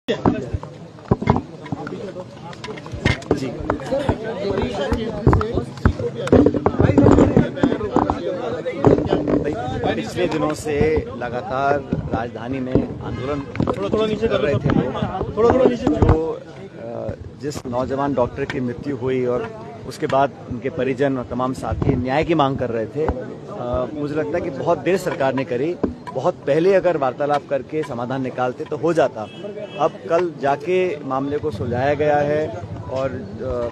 जी पिछले दिनों से लगातार राजधानी में आंदोलन कर रहे थे लोग। जो जिस नौजवान डॉक्टर की मृत्यु हुई और उसके बाद उनके परिजन और तमाम साथी न्याय की मांग कर रहे थे, मुझे लगता है कि बहुत देर सरकार ने करी। बहुत पहले अगर वार्तालाप करके समाधान निकालते तो हो जाता। अब कल जाके मामले को सुलझाया गया है और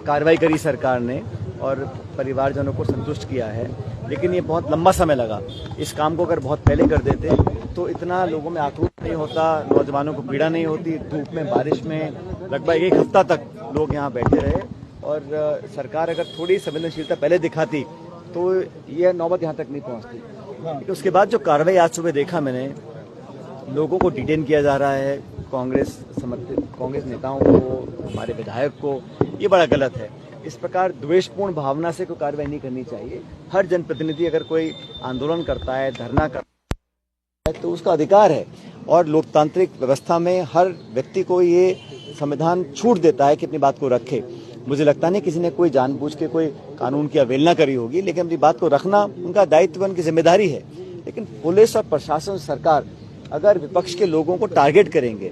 कार्रवाई करी सरकार ने और परिवारजनों को संतुष्ट किया है, लेकिन ये बहुत लंबा समय लगा। इस काम को अगर बहुत पहले कर देते तो इतना लोगों में आक्रोश नहीं होता, नौजवानों को पीड़ा नहीं होती। धूप में, बारिश में लगभग एक हफ्ता तक लोग यहाँ बैठे रहे और सरकार अगर थोड़ी संवेदनशीलता पहले दिखाती तो यह नौबत यहाँ तक नहीं पहुँचती। लेकिन उसके बाद जो कार्रवाई आज सुबह देखा मैंने, लोगों को डिटेन किया जा रहा है, कांग्रेस समर्थित कांग्रेस नेताओं को, हमारे विधायक को, ये बड़ा गलत है। इस प्रकार द्वेषपूर्ण भावना से कोई कार्रवाई नहीं करनी चाहिए। हर जनप्रतिनिधि अगर कोई आंदोलन करता है, धरना करता है तो उसका अधिकार है और लोकतांत्रिक व्यवस्था में हर व्यक्ति को ये संविधान छूट देता है कि अपनी बात को रखे। मुझे लगता नहीं किसी ने कोई जानबूझ के कोई कानून की अवहेलना करी होगी, लेकिन अपनी बात को रखना उनका दायित्व, उनकी जिम्मेदारी है। लेकिन पुलिस और प्रशासन, सरकार अगर विपक्ष के लोगों को टारगेट करेंगे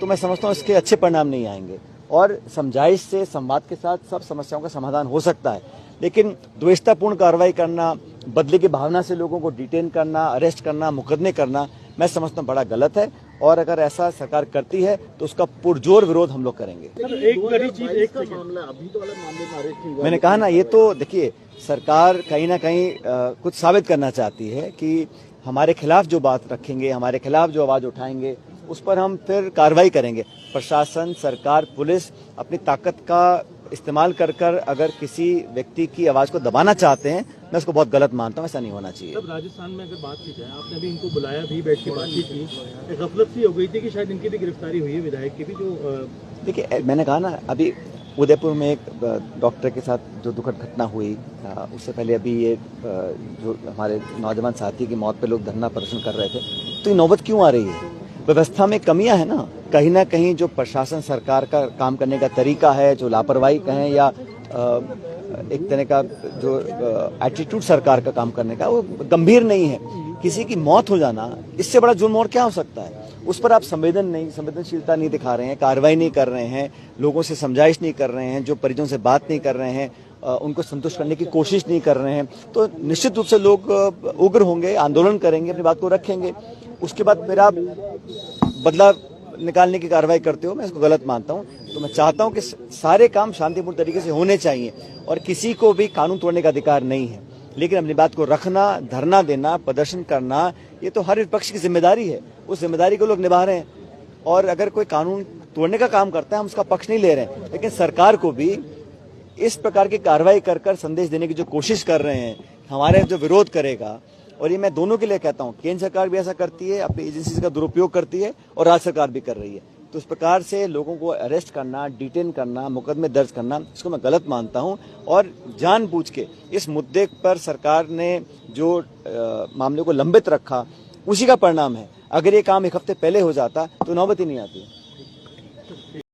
तो मैं समझता हूँ इसके अच्छे परिणाम नहीं आएंगे। और समझाइश से, संवाद के साथ सब समस्याओं का समाधान हो सकता है, लेकिन द्वेषतापूर्ण कार्रवाई करना, बदले की भावना से लोगों को डिटेन करना, अरेस्ट करना, मुकदमे करना, मैं समझता हूँ बड़ा गलत है। और अगर ऐसा सरकार करती है तो उसका पुरजोर विरोध हम लोग करेंगे। एक बड़ी चीज, एक मामला अभी तो अलग मामले में अरेस्ट हुआ। मैंने कहा ना, ये तो देखिए सरकार कहीं ना कहीं कुछ साबित करना चाहती है कि हमारे खिलाफ जो बात रखेंगे, हमारे खिलाफ जो आवाज उठाएंगे, उस पर हम फिर कार्रवाई करेंगे। प्रशासन, सरकार, पुलिस अपनी ताकत का इस्तेमाल कर कर अगर किसी व्यक्ति की आवाज को दबाना चाहते हैं, मैं उसको बहुत गलत मानता हूं। ऐसा नहीं होना चाहिए। तब राजस्थान में अगर बात की जाए, आपने भी इनको बुलाया भी, बैठ के बातचीत की, एक गफलत सी हो गई थी कि शायद इनकी भी गिरफ्तारी हुई है, विधायक की भी। जो देखिए, मैंने कहा ना, अभी उदयपुर में एक डॉक्टर के साथ जो दुखद घटना हुई, उससे पहले अभी ये जो हमारे नौजवान साथी की मौत पे लोग धरना प्रदर्शन कर रहे थे, तो ये नौबत क्यों आ रही है? व्यवस्था में कमियां है ना कहीं जो प्रशासन, सरकार का काम करने का तरीका है, जो लापरवाही कहें या एक तरह का जो एटीट्यूड सरकार का काम करने का, वो गंभीर नहीं है। किसी की मौत हो जाना, इससे बड़ा जुर्म और क्या हो सकता है? उस पर आप संवेदनशीलता नहीं दिखा रहे हैं, कार्रवाई नहीं कर रहे हैं, लोगों से समझाइश नहीं कर रहे हैं, जो परिजनों से बात नहीं कर रहे हैं, उनको संतुष्ट करने की कोशिश नहीं कर रहे हैं, तो निश्चित रूप से लोग उग्र होंगे, आंदोलन करेंगे, अपनी बात को रखेंगे। उसके बाद फिर आप बदला निकालने की कार्रवाई करते हो, मैं इसको गलत मानता हूं। तो मैं चाहता हूं कि सारे काम शांतिपूर्ण तरीके से होने चाहिए और किसी को भी कानून तोड़ने का अधिकार नहीं है। लेकिन अपनी बात को रखना, धरना देना, प्रदर्शन करना, ये तो हर विपक्ष की जिम्मेदारी है। उस जिम्मेदारी को लोग निभा रहे हैं और अगर कोई कानून तोड़ने का काम करता है, हम उसका पक्ष नहीं ले रहे हैं, लेकिन सरकार को भी इस प्रकार की कार्रवाई कर कर संदेश देने की जो कोशिश कर रहे हैं, हमारे जो विरोध करेगा, और ये मैं दोनों के लिए कहता हूं, केंद्र सरकार भी ऐसा करती है, अपनी एजेंसी का दुरुपयोग करती है और राज्य सरकार भी कर रही है। तो इस प्रकार से लोगों को अरेस्ट करना, डिटेन करना, मुकदमे दर्ज करना, इसको मैं गलत मानता हूं। और जानबूझ के इस मुद्दे पर सरकार ने जो मामले को लंबित रखा, उसी का परिणाम है। अगर ये काम एक हफ्ते पहले हो जाता तो नौबत ही नहीं आती।